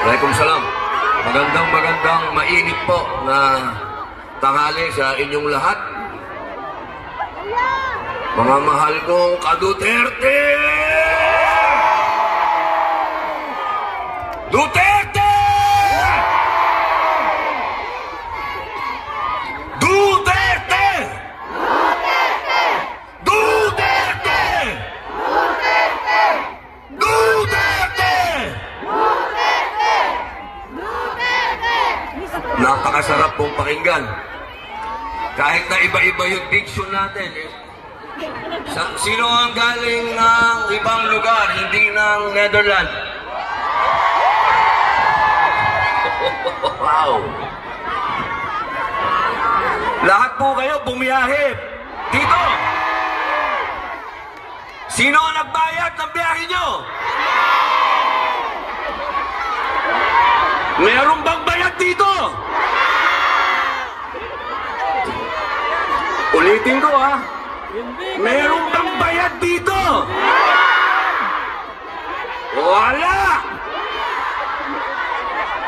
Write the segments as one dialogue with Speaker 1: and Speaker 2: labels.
Speaker 1: Waalaikumsalam. Magandang mainit po na tanghali sa inyong lahat. Mga mahal kong ka-Duterte! Duterte! Duterte! Duterte! Duterte! Napakasarap pong pakinggan. Kahit na iba-iba yung diction natin. Sino ang galing ng ibang lugar, hindi ng Netherlands? Wow! Lahat po kayo bumiyahe dito. Sino ang nagbayad ng biyahe nyo? Meron bang bayad dito? Ulitin ko ha. Meron bang bayad dito? Wala!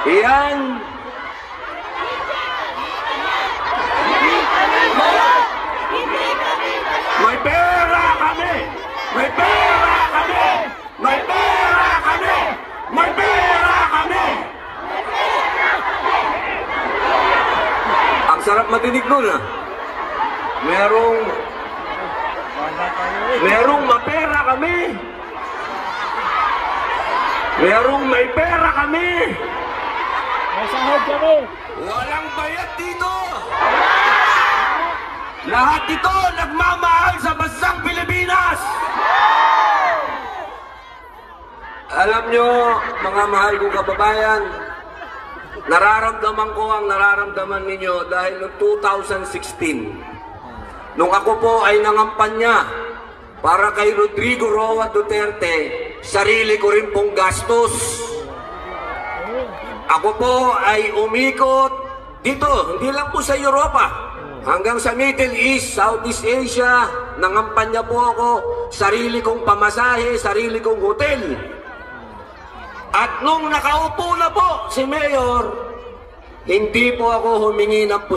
Speaker 1: Yan. May pera kami! May pera kami! May pera kami! May pera kami! Ang sarap matinig nun ah. Merong mapera kami. Merong may pera kami.
Speaker 2: May sahod kami.
Speaker 1: Walang bayad dito. Lahat ito nagmamahal sa bansang Pilipinas. Alam nyo, mga mahal kong kababayan, nararamdaman ko ang nararamdaman ninyo dahil noong 2016, nung ako po ay nangampanya para kay Rodrigo Roa Duterte, sarili ko rin pong gastos. Ako po ay umikot dito, hindi lang po sa Europa, hanggang sa Middle East, Southeast Asia, nangampanya po ako, sarili kong pamasahe, sarili kong hotel. At nung nakaupo na po si Mayor, hindi po ako humingi ng